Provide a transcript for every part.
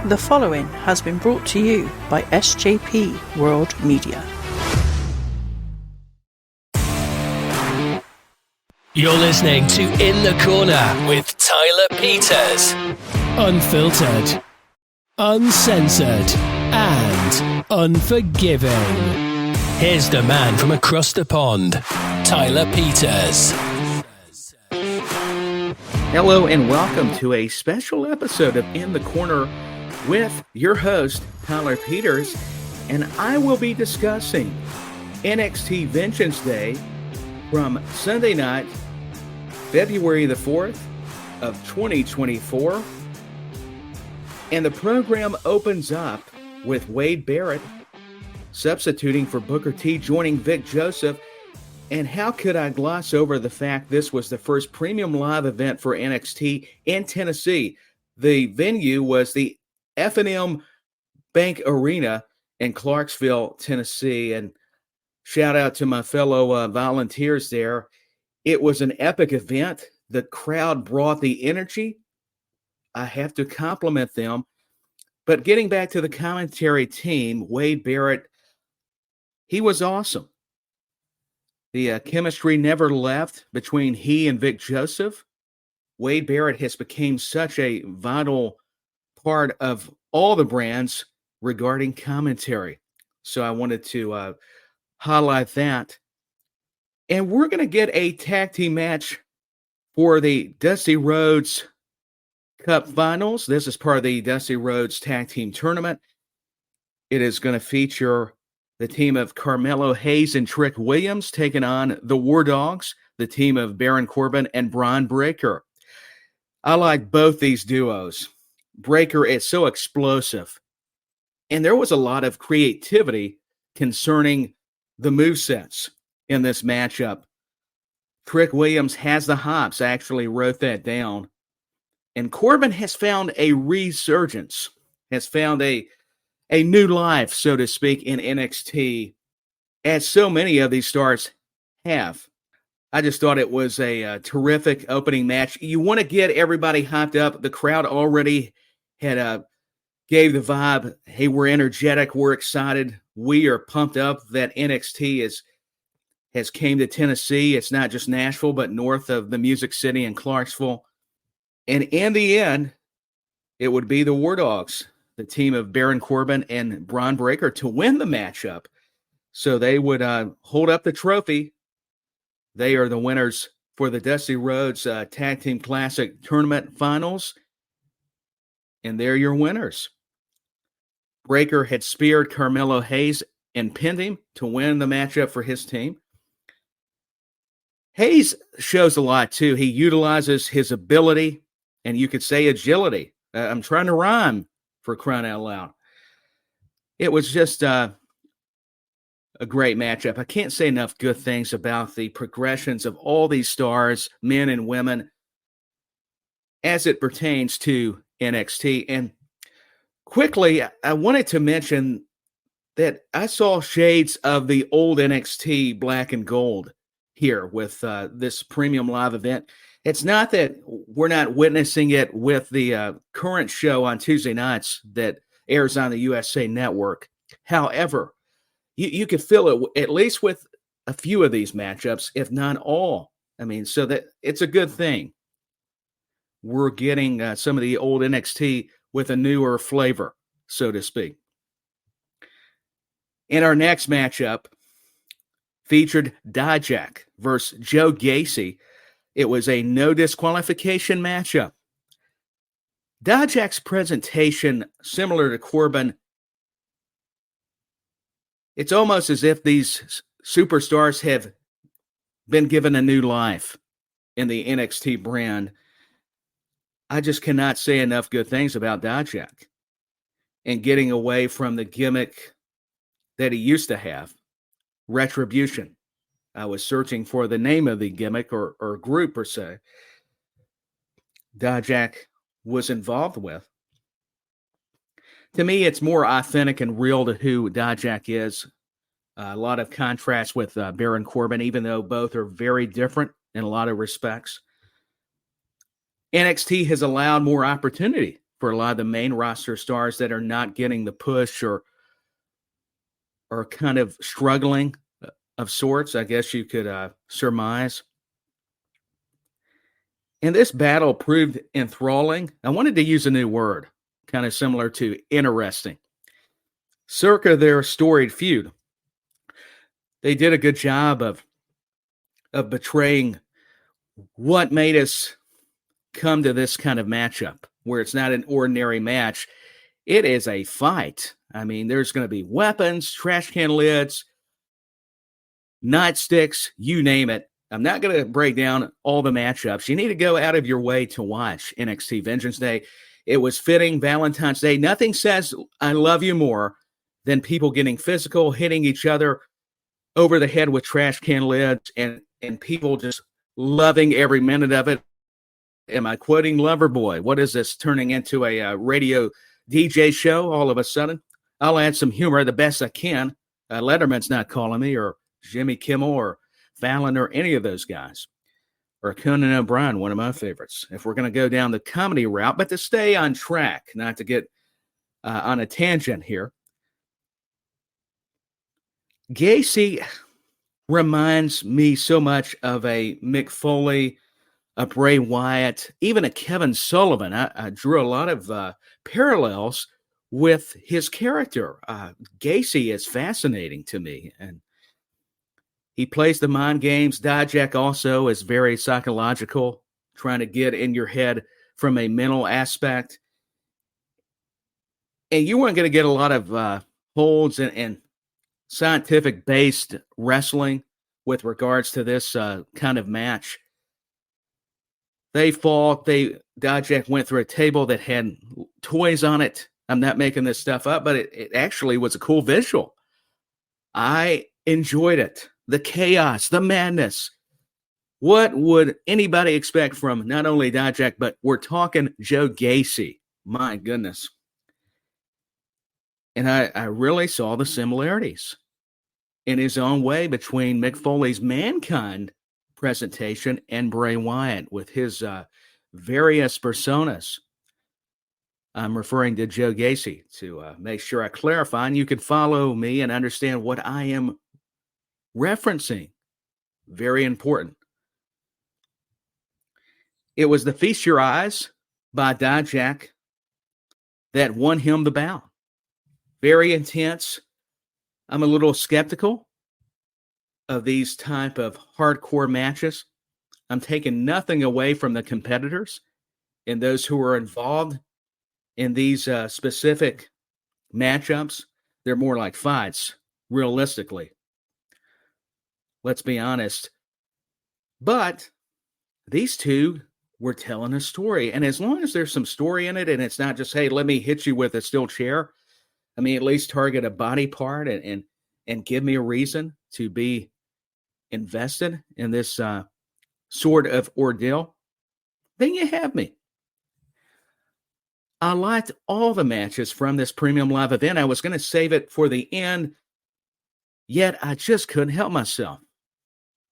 The following has been brought to you by SJP World Media. You're listening to In the Corner with Tyler Peters. Unfiltered, uncensored, and unforgiving. Here's the man from across the pond, Tyler Peters. Hello and welcome to a special episode of In the Corner with your host, Tyler Peters, and I will be discussing NXT Vengeance Day from Sunday night, February the 4th of 2024. And the program opens up with Wade Barrett substituting for Booker T, joining Vic Joseph. And how could I gloss over the fact this was the first premium live event for NXT in Tennessee? The venue was the F&M Bank Arena in Clarksville, Tennessee. And shout out to my fellow volunteers there. It was an epic event. The crowd brought the energy. I have to compliment them. But getting back to the commentary team, Wade Barrett, he was awesome. The chemistry never left between he and Vic Joseph. Wade Barrett has become such a vital part of all the brands regarding commentary. So I wanted to highlight that. And we're going to get a tag team match for the Dusty Rhodes Cup Finals. This is part of the Dusty Rhodes Tag Team Tournament. It is going to feature the team of Carmelo Hayes and Trick Williams taking on the War Dogs, the team of Baron Corbin and Bron Breakker. I like both these duos. Breakker is so explosive. And there was a lot of creativity concerning the movesets in this matchup. Trick Williams has the hops. I actually wrote that down. And Corbin has found a resurgence, has found a new life, so to speak, in NXT, as so many of these stars have. I just thought it was a terrific opening match. You want to get everybody hyped up. The crowd already had gave the vibe, hey, we're energetic, we're excited, we are pumped up that NXT has came to Tennessee. It's not just Nashville, but north of the Music City in Clarksville. And in the end, it would be the War Dogs, the team of Baron Corbin and Bron Breakker, to win the matchup. So they would hold up the trophy. They are the winners for the Dusty Rhodes Tag Team Classic Tournament Finals. And they're your winners. Breakker had speared Carmelo Hayes and pinned him to win the matchup for his team. Hayes shows a lot, too. He utilizes his ability, and you could say agility. I'm trying to rhyme, for crying out loud. It was just a great matchup. I can't say enough good things about the progressions of all these stars, men and women, as it pertains to NXT. And quickly, I wanted to mention that I saw shades of the old NXT black and gold here with this premium live event. It's not that we're not witnessing it with the current show on Tuesday nights that airs on the USA Network. However, you could feel it at least with a few of these matchups, if not all. I mean, so that it's a good thing. We're getting some of the old NXT with a newer flavor, so to speak. In our next matchup, featured Dijak versus Joe Gacy. It was a no disqualification matchup. Dijak's presentation, similar to Corbin, it's almost as if these superstars have been given a new life in the NXT brand. I just cannot say enough good things about Dijak and getting away from the gimmick that he used to have. Retribution. I was searching for the name of the gimmick or group per se Dijak was involved with. To me, it's more authentic and real to who Dijak is. A lot of contrast with Baron Corbin, even though both are very different in a lot of respects. NXT has allowed more opportunity for a lot of the main roster stars that are not getting the push or kind of struggling of sorts, I guess you could surmise. And this battle proved enthralling. I wanted to use a new word, kind of similar to interesting. Circa their storied feud, they did a good job of betraying what made us come to this kind of matchup, where it's not an ordinary match. It is a fight. I mean, there's going to be weapons, trash can lids, nightsticks, you name it. I'm not going to break down all the matchups. You need to go out of your way to watch NXT Vengeance Day. It was fitting Valentine's Day. Nothing says I love you more than people getting physical, hitting each other over the head with trash can lids, and people just loving every minute of it. Am I quoting Loverboy? What is this turning into a radio DJ show all of a sudden? I'll add some humor the best I can. Letterman's not calling me, or Jimmy Kimmel, or Fallon, or any of those guys. Or Conan O'Brien, one of my favorites, if we're going to go down the comedy route. But to stay on track, not to get on a tangent here, Gacy reminds me so much of a Mick Foley, a Bray Wyatt, even a Kevin Sullivan. I drew a lot of parallels with his character. Gacy is fascinating to me, and he plays the mind games. Dijak also is very psychological, trying to get in your head from a mental aspect. And you weren't going to get a lot of holds and scientific-based wrestling with regards to this kind of match. They fought. Dijak went through a table that had toys on it. I'm not making this stuff up, but it actually was a cool visual. I enjoyed it. The chaos, the madness. What would anybody expect from not only Dijak, but we're talking Joe Gacy. My goodness. And I really saw the similarities in his own way between Mick Foley's Mankind presentation and Bray Wyatt with his various personas. I'm referring to Joe Gacy to make sure I clarify, and you can follow me and understand what I am referencing. Very important. It was the Feast Your Eyes by Dijak that won him the bout. Very intense. I'm a little skeptical of these type of hardcore matches. I'm taking nothing away from the competitors and those who are involved in these specific matchups. They're more like fights, realistically. Let's be honest. But these two were telling a story. And as long as there's some story in it, and it's not just, hey, let me hit you with a steel chair. I mean, at least target a body part and give me a reason to be invested in this sort of ordeal. Then you have me. I liked all the matches from this premium live event. I was going to save it for the end, yet I just couldn't help myself.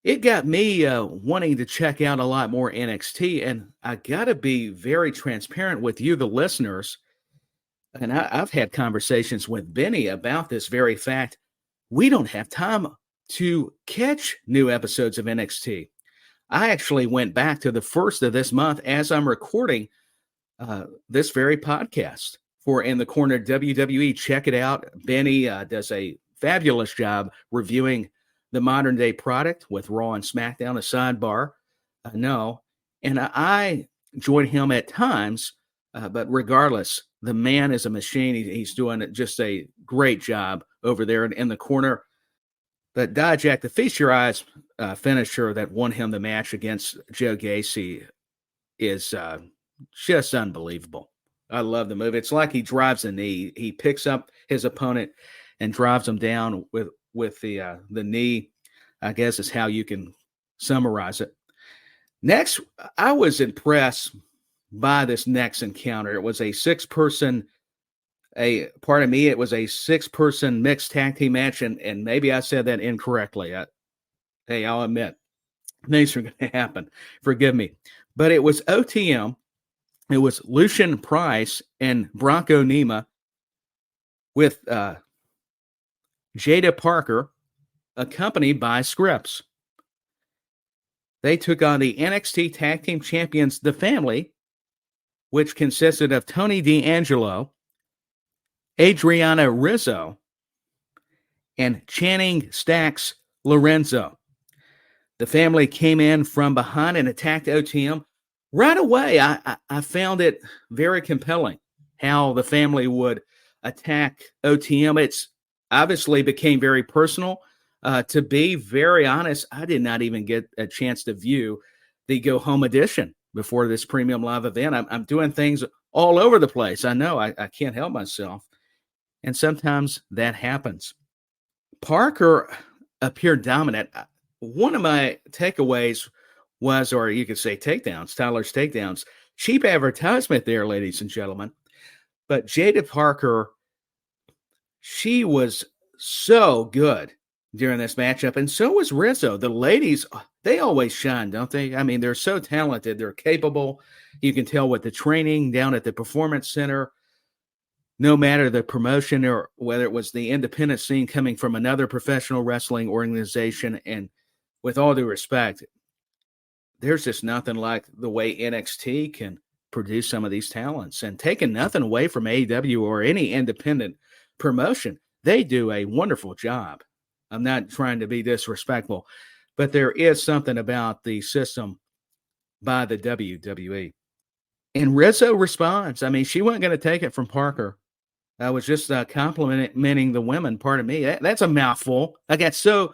It got me wanting to check out a lot more NXT, and I got to be very transparent with you, the listeners. And I've had conversations with Benny about this very fact. We don't have time to catch new episodes of NXT. I actually went back to the first of this month as I'm recording this very podcast for In the Corner WWE. Check it out. Benny does a fabulous job reviewing the modern day product with Raw and SmackDown, a sidebar. No. And I join him at times, but regardless, the man is a machine. He's doing just a great job over there in the corner. But Dijak, the Feast Your Eyes finisher that won him the match against Joe Gacy is just unbelievable. I love the move. It's like he drives a knee. He picks up his opponent and drives him down with the knee, I guess is how you can summarize it. Next, I was impressed by this next encounter. It was a six-person mixed tag team match, and maybe I said that incorrectly. I'll admit, things are going to happen. Forgive me. But it was OTM It was Lucian Price and Bronco Nima with Jada Parker, accompanied by Scripps. They took on the NXT Tag Team Champions, The Family, which consisted of Tony D'Angelo, Adriana Rizzo, and Channing Stacks Lorenzo. The Family came in from behind and attacked OTM. Right away, I found it very compelling how the Family would attack OTM. It's obviously became very personal. To be very honest, I did not even get a chance to view the Go Home edition before this premium live event. I'm doing things all over the place. I know I can't help myself. And sometimes that happens. Parker appeared dominant. One of my takeaways was, or you could say takedowns, Tyler's takedowns. Cheap advertisement there, ladies and gentlemen. But Jada Parker, she was so good during this matchup, and so was Rizzo. The ladies, they always shine, don't they? I mean, they're so talented. They're capable. You can tell with the training down at the Performance Center, no matter the promotion or whether it was the independent scene coming from another professional wrestling organization. And with all due respect, there's just nothing like the way NXT can produce some of these talents. And taking nothing away from AEW or any independent promotion, they do a wonderful job. I'm not trying to be disrespectful, but there is something about the system by the WWE. And Rizzo responds. I mean, she wasn't going to take it from Parker. I was just complimenting the women. Pardon me. That's a mouthful. I got so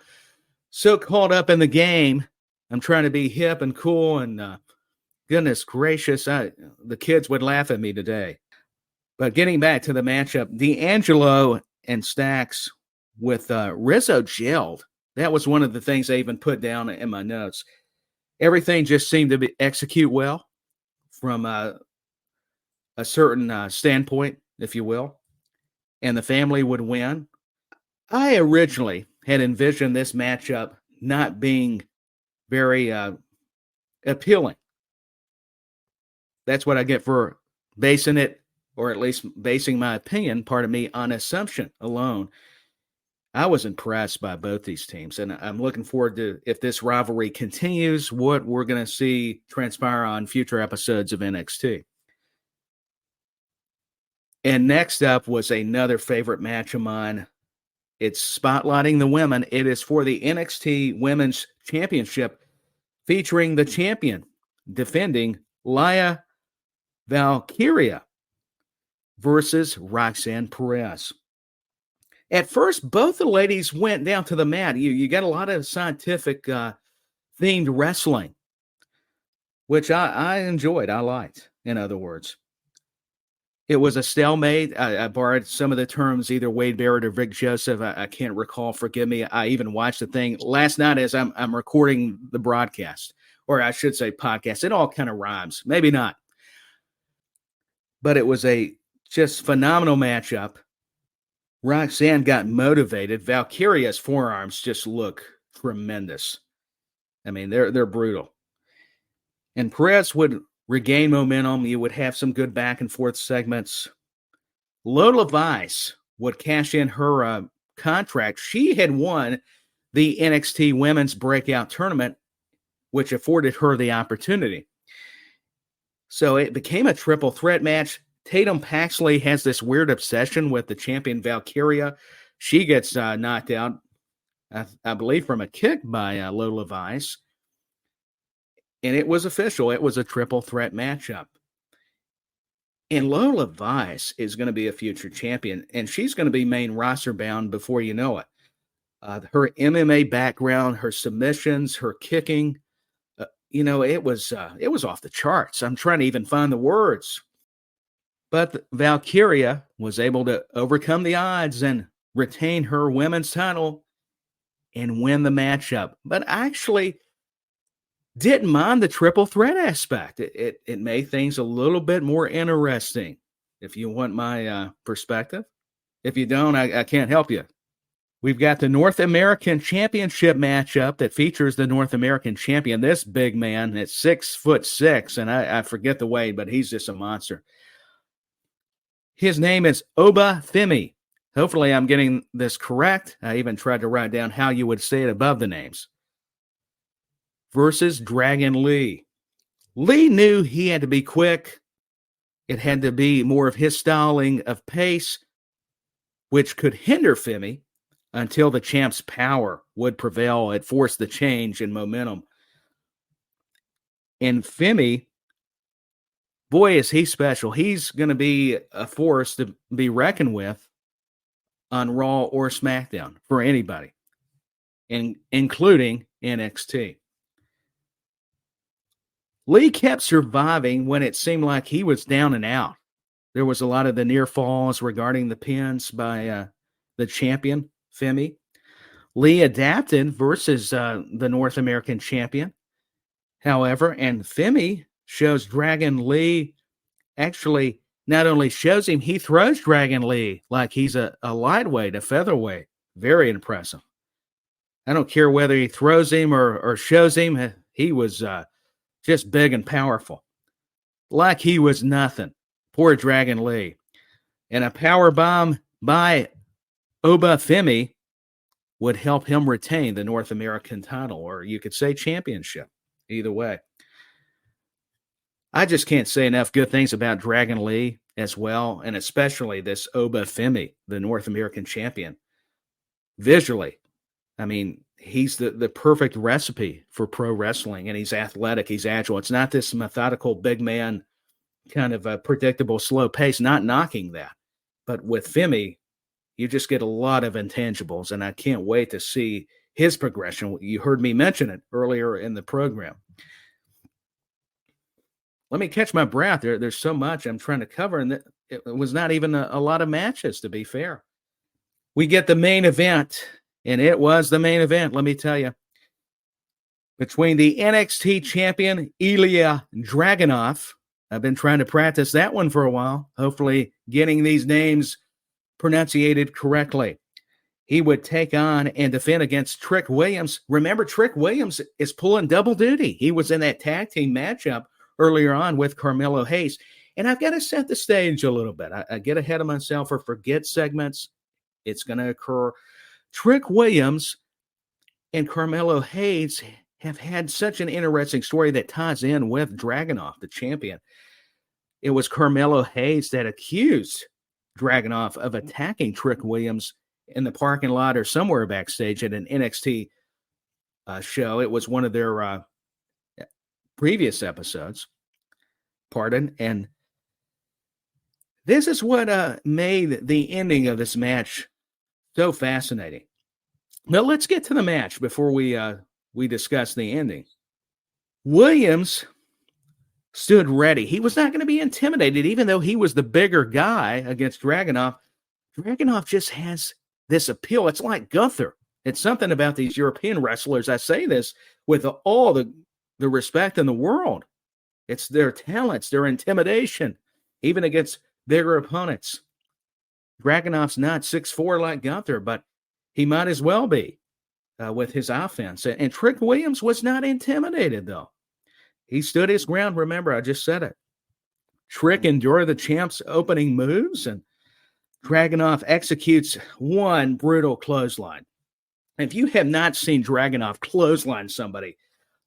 caught up in the game. I'm trying to be hip and cool, and goodness gracious, the kids would laugh at me today. But getting back to the matchup, D'Angelo and Stacks with Rizzo gelled. That was one of the things I even put down in my notes. Everything just seemed to execute well from a certain standpoint, if you will, and the Family would win. I originally had envisioned this matchup not being very appealing. That's what I get for basing it, or at least basing my opinion, pardon me, on assumption alone. I was impressed by both these teams, and I'm looking forward to, if this rivalry continues, what we're going to see transpire on future episodes of NXT. And next up was another favorite match of mine. It's spotlighting the women. It is for the NXT Women's Championship, featuring the champion defending Laya Valkyria versus Roxanne Perez. At first, both the ladies went down to the mat. You got a lot of scientific themed wrestling, which I enjoyed. I liked, in other words. It was a stalemate. I borrowed some of the terms, either Wade Barrett or Vic Joseph. I can't recall. Forgive me. I even watched the thing last night as I'm recording the broadcast, or I should say podcast. It all kind of rhymes. Maybe not. But it was a just phenomenal matchup. Roxanne got motivated. Valkyria's forearms just look tremendous. I mean, they're brutal. And Perez would regain momentum. You would have some good back and forth segments. Lola Vice would cash in her contract. She had won the NXT Women's Breakout Tournament, which afforded her the opportunity. So it became a triple threat match. Tatum Paxley has this weird obsession with the champion Valkyria. She gets knocked out, I believe, from a kick by Lola Vice. And it was official. It was a triple threat matchup. And Lola Vice is going to be a future champion, and she's going to be main roster bound before you know it. Her MMA background, her submissions, her kicking, it was off the charts. I'm trying to even find the words. But Valkyria was able to overcome the odds and retain her women's title and win the matchup. But actually didn't mind the triple threat aspect. It made things a little bit more interesting, if you want my perspective. If you don't, I can't help you. We've got the North American Championship matchup that features the North American champion. This big man at 6'6", and I forget the weight, but he's just a monster. His name is Oba Femi. Hopefully I'm getting this correct. I even tried to write down how you would say it above the names. Versus Dragon Lee. Lee knew he had to be quick. It had to be more of his styling of pace, which could hinder Femi until the champ's power would prevail. It forced the change in momentum. And Femi, boy, is he special. He's going to be a force to be reckoned with on Raw or SmackDown for anybody, including NXT. Lee kept surviving when it seemed like he was down and out. There was a lot of the near falls regarding the pins by the champion, Femi. Lee adapted versus the North American champion. However, and Femi shows Dragon Lee, actually not only shows him, he throws Dragon Lee like he's a lightweight, a featherweight. Very impressive. I don't care whether he throws him or shows him. He was just big and powerful. Like he was nothing. Poor Dragon Lee. And a power bomb by Oba Femi would help him retain the North American title, or you could say championship. Either way. I just can't say enough good things about Dragon Lee as well, and especially this Oba Femi, the North American champion. Visually, I mean, he's the perfect recipe for pro wrestling, and he's athletic, he's agile. It's not this methodical big man, kind of a predictable slow pace, not knocking that. But with Femi, you just get a lot of intangibles, and I can't wait to see his progression. You heard me mention it earlier in the program. Let me catch my breath. There's so much I'm trying to cover, and it was not even a lot of matches, to be fair. We get the main event, and it was the main event, let me tell you. Between the NXT champion, Ilya Dragunov. I've been trying to practice that one for a while, hopefully getting these names pronunciated correctly. He would take on and defend against Trick Williams. Remember, Trick Williams is pulling double duty. He was in that tag team matchup earlier on with Carmelo Hayes. And I've got to set the stage a little bit. I get ahead of myself or forget segments. It's going to occur. Trick Williams and Carmelo Hayes have had such an interesting story that ties in with Dragunov, the champion. It was Carmelo Hayes that accused Dragunov of attacking Trick Williams in the parking lot or somewhere backstage at an NXT show. It was one of their previous episodes. And this is what made the ending of this match so fascinating. Now let's get to the match before we discuss the ending. Williams stood ready. He was not going to be intimidated, even though he was the bigger guy against Dragunov. Dragunov just has this appeal. It's like Gunther. It's something about these European wrestlers. I say this with all the respect in the world. It's their talents, their intimidation, even against bigger opponents. Dragunov's not 6'4" like Gunther, but he might as well be with his offense. And Trick Williams was not intimidated, though. He stood his ground. Remember, I just said it. Trick endured the champ's opening moves, and Dragunov executes one brutal clothesline. If you have not seen Dragunov clothesline somebody,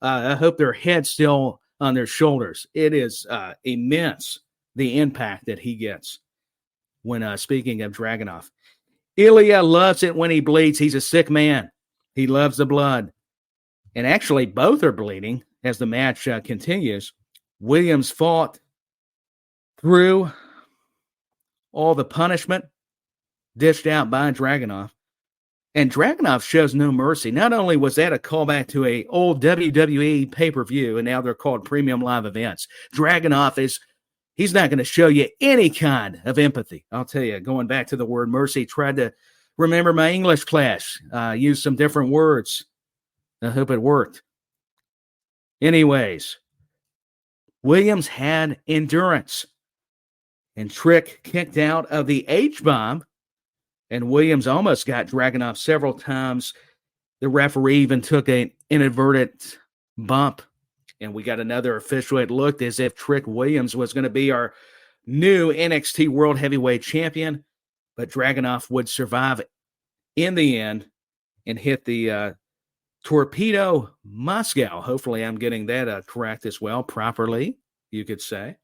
I hope their head's still on their shoulders. It is immense, the impact that he gets when speaking of Dragunov. Ilya loves it when he bleeds. He's a sick man. He loves the blood. And actually, both are bleeding as the match continues. Williams fought through all the punishment dished out by Dragunov. And Dragunov shows no mercy. Not only was that a callback to an old WWE pay-per-view, and now they're called premium live events, Dragunov he's not going to show you any kind of empathy. I'll tell you, going back to the word mercy, tried to remember my English class, use some different words. I hope it worked. Anyways, Williams had endurance, and Trick kicked out of the H-bomb And Williams almost got Dragunov several times. The referee even took an inadvertent bump, and we got another official. It looked as if Trick Williams was going to be our new NXT World Heavyweight Champion, but Dragunov would survive in the end and hit the Torpedo Moscow. Hopefully I'm getting that correct as well, properly, you could say.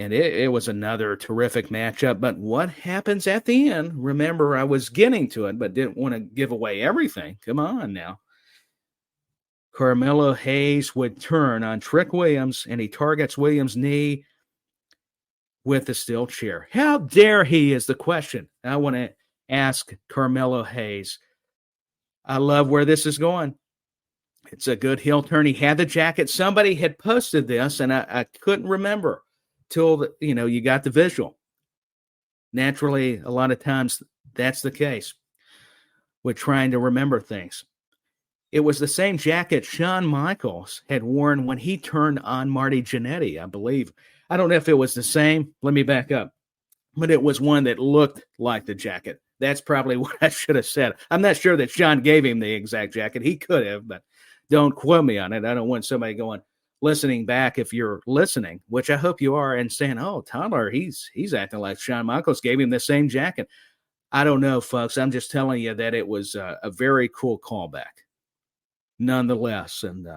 And it was another terrific matchup. But what happens at the end? Remember, I was getting to it, but didn't want to give away everything. Come on now. Carmelo Hayes would turn on Trick Williams, and he targets Williams' knee with the steel chair. How dare he is the question I want to ask Carmelo Hayes. I love where this is going. It's a good heel turn. He had the jacket. Somebody had posted this, and I couldn't remember till you got the visual. Naturally, a lot of times that's the case with trying to remember things. It was the same jacket Shawn Michaels had worn when he turned on Marty Jannetty, I believe. I don't know if it was the same. Let me back up. But it was one that looked like the jacket. That's probably what I should have said. I'm not sure that Shawn gave him the exact jacket. He could have, but don't quote me on it. I don't want somebody listening back, if you're listening, which I hope you are, and saying, oh, Tyler, he's acting like Shawn Michaels gave him the same jacket. I don't know, folks. I'm just telling you that it was a very cool callback nonetheless. And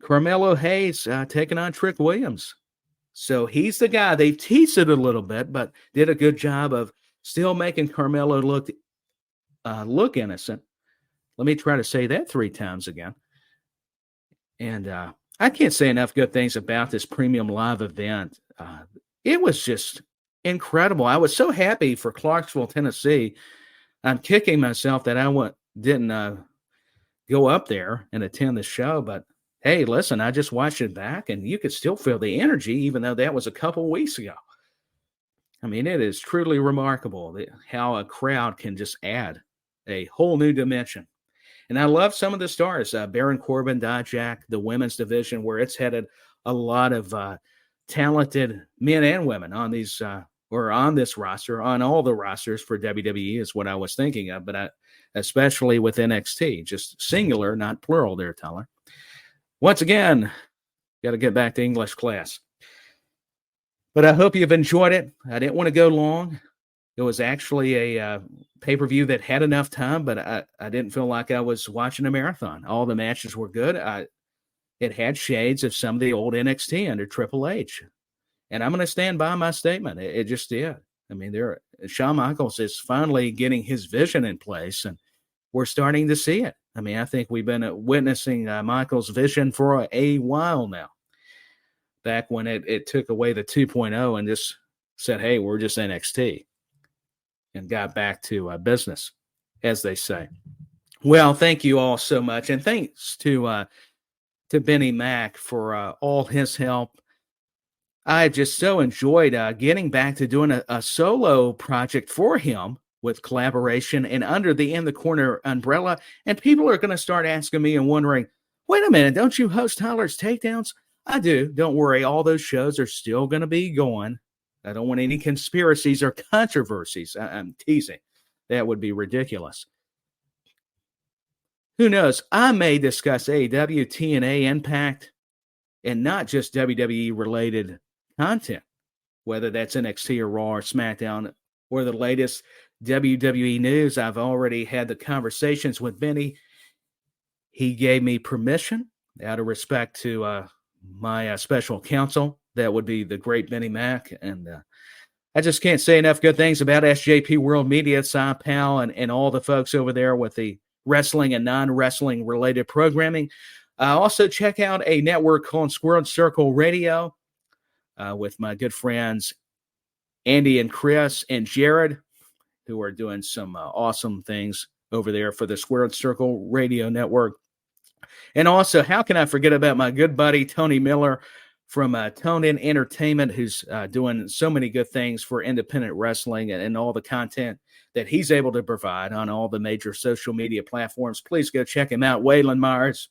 Carmelo Hayes taking on Trick Williams. So he's the guy. They teased it a little bit, but did a good job of still making Carmelo look innocent. Let me try to say that 3 times again. And I can't say enough good things about this premium live event. It was just incredible. I was so happy for Clarksville, Tennessee. I'm kicking myself that I didn't go up there and attend the show. But, hey, listen, I just watched it back, and you could still feel the energy, even though that was a couple weeks ago. I mean, it is truly remarkable how a crowd can just add a whole new dimension. And I love some of the stars, Baron Corbin, Dijak, the women's division, where it's headed a lot of talented men and women on these on this roster, on all the rosters for WWE is what I was thinking of, but especially with NXT, just singular, not plural there, Tyler. Once again, got to get back to English class. But I hope you've enjoyed it. I didn't want to go long. It was actually a pay-per-view that had enough time, but I didn't feel like I was watching a marathon. All the matches were good. It had shades of some of the old NXT under Triple H. And I'm going to stand by my statement. It just did. I mean, Shawn Michaels is finally getting his vision in place, and we're starting to see it. I mean, I think we've been witnessing Michaels' vision for a while now. Back when it took away the 2.0 and just said, hey, we're just NXT, and got back to business, as they say. Well, thank you all so much. And thanks to Benny Mac for all his help. I just so enjoyed getting back to doing a solo project for him with collaboration and under the In the Corner umbrella. And people are going to start asking me and wondering, wait a minute, don't you host Tyler's Takedowns? I do. Don't worry. All those shows are still going to be going. I don't want any conspiracies or controversies. I'm teasing. That would be ridiculous. Who knows? I may discuss AEW, TNA, Impact, and not just WWE-related content, whether that's NXT or Raw or SmackDown or the latest WWE news. I've already had the conversations with Benny. He gave me permission out of respect to my special counsel. That would be the great Benny Mac. And I just can't say enough good things about SJP World Media, Cy Powell, and all the folks over there with the wrestling and non-wrestling related programming. Also check out a network called Squared Circle Radio with my good friends Andy and Chris and Jared, who are doing some awesome things over there for the Squared Circle Radio Network. And also, how can I forget about my good buddy Tony Miller from Tone In Entertainment, who's doing so many good things for independent wrestling and all the content that he's able to provide on all the major social media platforms. Please go check him out. Waylon Myers,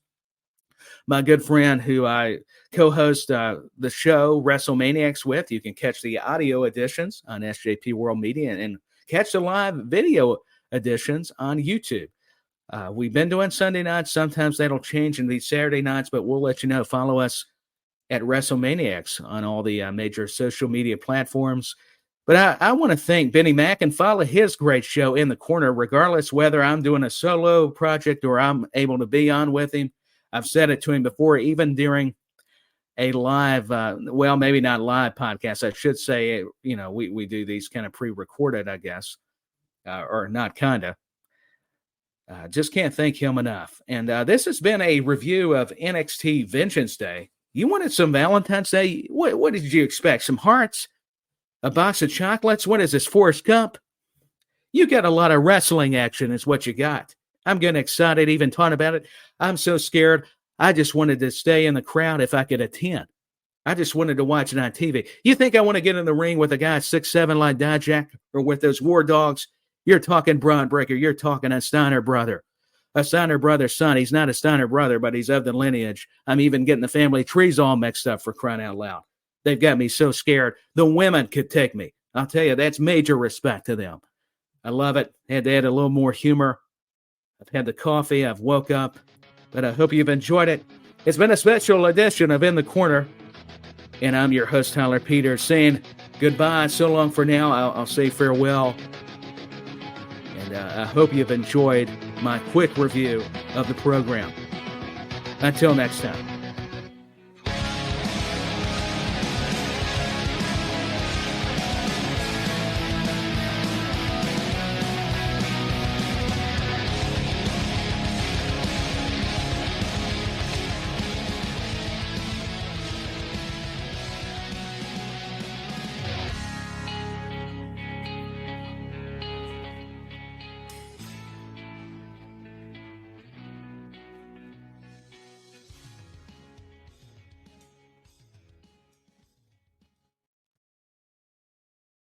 my good friend who I co-host the show WrestleManiacs with. You can catch the audio editions on SJP World Media and catch the live video editions on YouTube. We've been doing Sunday nights. Sometimes that'll change in these Saturday nights, but we'll let you know. Follow us at WrestleManiacs on all the major social media platforms. But I want to thank Benny Mack and follow his great show In the Corner, regardless whether I'm doing a solo project or I'm able to be on with him. I've said it to him before, even during a live, well, maybe not live podcast. I should say, we do these kind of pre-recorded, I guess, or not kind of. Just can't thank him enough. And this has been a review of NXT Vengeance Day. You wanted some Valentine's Day? What did you expect? Some hearts? A box of chocolates? What is this, Forrest Gump? You got a lot of wrestling action is what you got. I'm getting excited even talking about it. I'm so scared. I just wanted to stay in the crowd if I could attend. I just wanted to watch it on TV. You think I want to get in the ring with a guy 6'7" like Dijak or with those War Dogs? You're talking Braun Breaker. You're talking a Steiner brother. A Steiner brother's son. He's not a Steiner brother, but he's of the lineage. I'm even getting the family trees all mixed up, for crying out loud. They've got me so scared. The women could take me. I'll tell you, that's major respect to them. I love it. Had to add a little more humor. I've had the coffee. I've woke up. But I hope you've enjoyed it. It's been a special edition of In the Corner. And I'm your host, Tyler Peters, saying goodbye. So long for now. I'll say farewell. And I hope you've enjoyed my quick review of the program. Until next time.